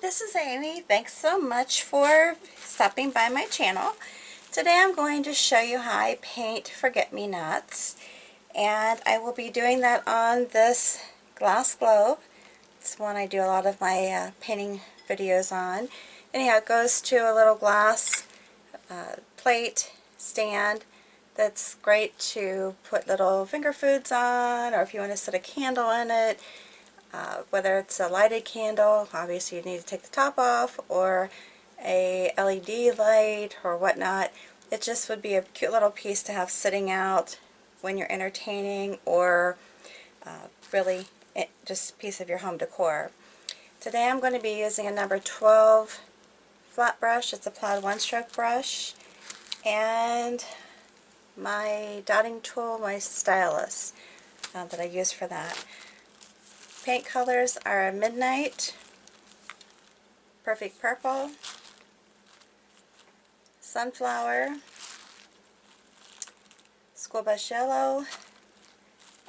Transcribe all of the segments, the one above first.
this is Amy. Thanks so much for stopping by my channel. Today I'm going to show you how I paint forget-me-nots, and I will be doing that on this glass globe. It's one I do a lot of my painting videos on. Anyhow, it goes to a little glass plate stand that's great to put little finger foods on, or if you want to set a candle in it. Whether it's a lighted candle, obviously you need to take the top off, or a LED light or whatnot. It just would be a cute little piece to have sitting out when you're entertaining, or really just a piece of your home decor. Today I'm going to be using a number 12 flat brush. It's a plaid one-stroke brush, and my dotting tool, my Stylus, that I use for that. Paint colors are Midnight, Perfect Purple, Sunflower, School Bus Yellow,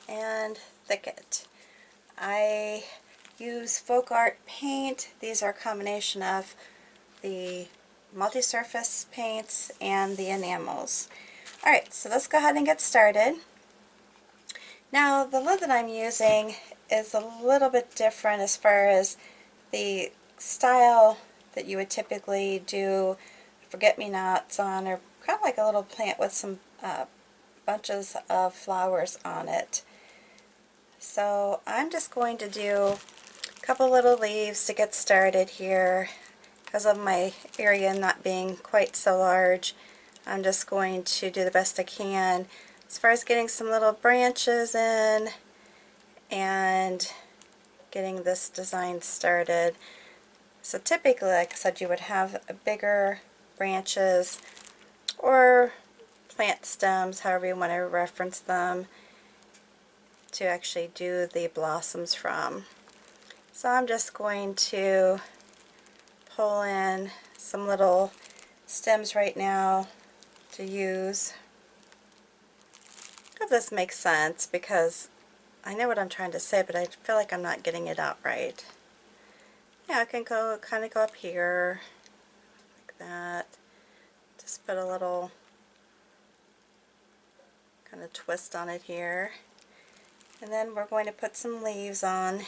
and Thicket. I use folk art paint. These are a combination of the multi-surface paints and the enamels. Alright, so let's go ahead and get started. Now, the lid that I'm using is a little bit different as far as the style that you would typically do forget-me-nots on, or kind of like a little plant with some bunches of flowers on it. So I'm just going to do a couple little leaves to get started here. Because of my area not being quite so large, I'm just going to do the best I can as far as getting some little branches in and getting this design started. So typically, like I said, you would have bigger branches or plant stems, however you want to reference them, to actually do the blossoms from. So I'm just going to pull in some little stems right now to use. I hope this makes sense, because I know what I'm trying to say, but I feel like I'm not getting it out right. Yeah, I can kind of go up here like that. Just put a little kind of twist on it here. And then we're going to put some leaves on.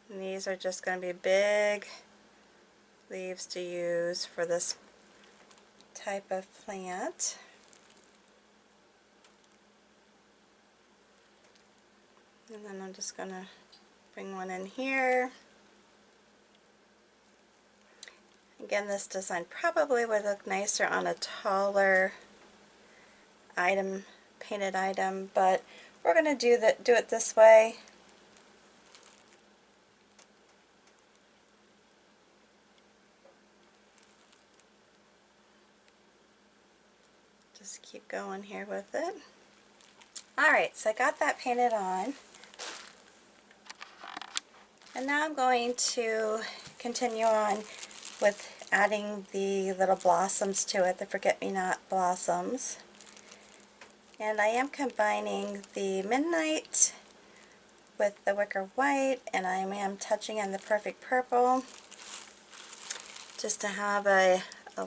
And these are just going to be big leaves to use for this type of plant. And then I'm just going to bring one in here. Again, this design probably would look nicer on a taller item, painted item, but we're going to do it this way. Just keep going here with it. Alright, so I got that painted on. And now I'm going to continue on with adding the little blossoms to it, the forget-me-not blossoms. And I am combining the Midnight with the Wicker White, and I am touching on the Perfect Purple, just to have a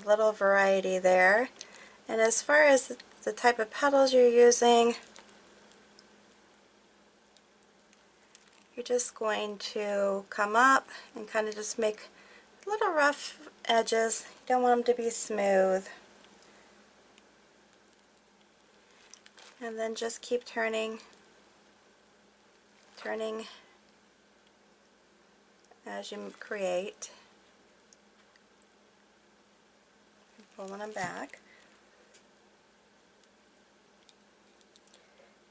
little variety there. And as far as the type of petals you're using, you're just going to come up and kind of just make little rough edges. You don't want them to be smooth. And then just keep turning as you create. Pulling them back.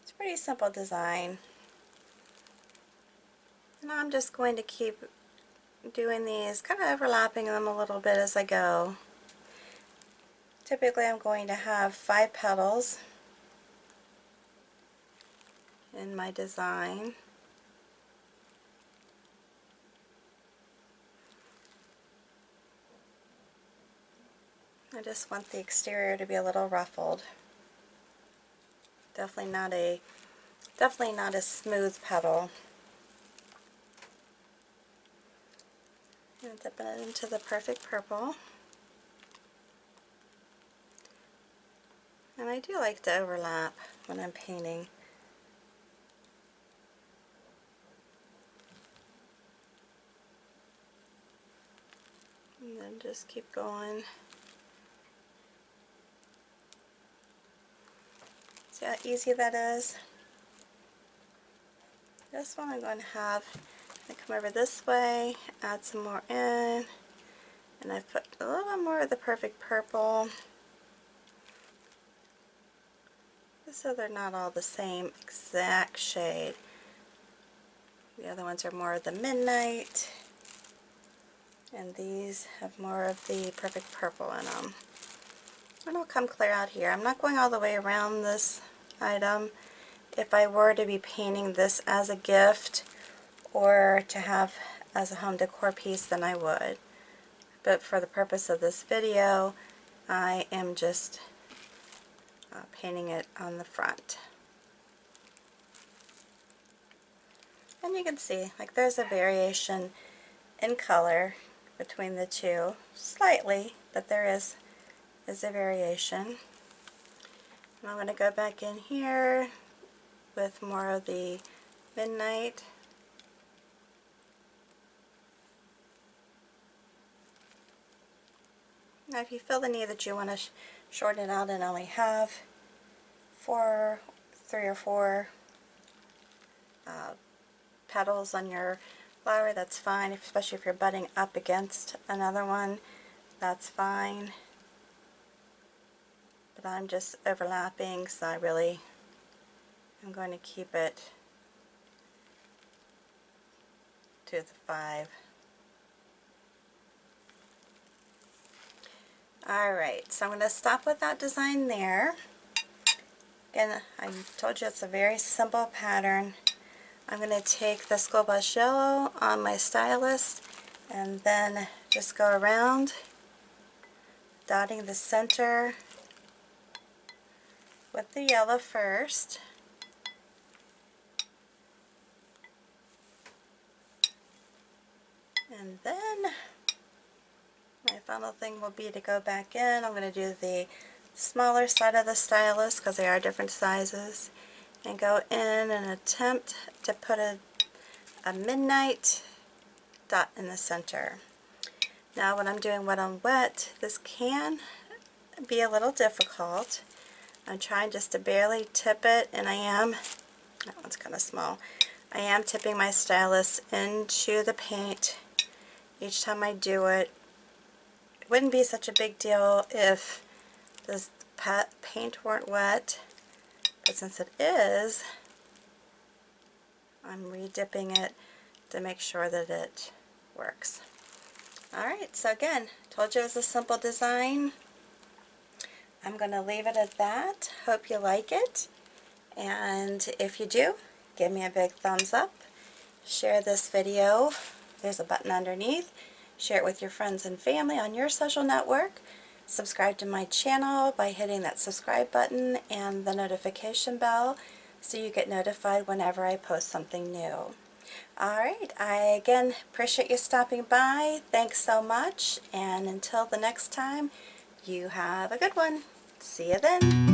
It's a pretty simple design. And I'm just going to keep doing these, kind of overlapping them a little bit as I go. Typically I'm going to have 5 petals in my design. I just want the exterior to be a little ruffled. Definitely not a smooth petal. And dipping it into the perfect purple. And I do like to overlap when I'm painting. And then just keep going. See how easy that is? This one I'm going to have, I come over this way, add some more in, and I've put a little bit more of the perfect purple, just so they're not all the same exact shade. The other ones are more of the midnight, and these have more of the perfect purple in them. And I'll come clear out here. I'm not going all the way around this item. If I were to be painting this as a gift or to have as a home decor piece, then I would. But for the purpose of this video, I am just painting it on the front. And you can see, like, there's a variation in color between the two, slightly, but there is a variation. And I'm going to go back in here with more of the midnight. Now if you feel the need that you want to shorten it out and only have 3 or 4 petals on your flower, that's fine, especially if you're butting up against another one, that's fine. But I'm just overlapping, so I'm going to keep it to the 5. Alright, so I'm going to stop with that design there. Again, I told you it's a very simple pattern. I'm going to take the School Bus Yellow on my Stylus and then just go around, dotting the center with the yellow first. And then my final thing will be to go back in. I'm going to do the smaller side of the Stylus because they are different sizes, and go in and attempt to put a midnight dot in the center. Now when I'm doing wet on wet, this can be a little difficult. I'm trying just to barely tip it, and that one's kind of small, I am tipping my Stylus into the paint each time I do it. It wouldn't be such a big deal if this paint weren't wet, but since it is, I'm re-dipping it to make sure that it works. Alright, so again, told you it was a simple design. I'm going to leave it at that. Hope you like it, and if you do, give me a big thumbs up. Share this video. There's a button underneath. Share it with your friends and family on your social network. Subscribe to my channel by hitting that subscribe button and the notification bell so you get notified whenever I post something new. Alright, I again appreciate you stopping by. Thanks so much, and until the next time, you have a good one. See you then.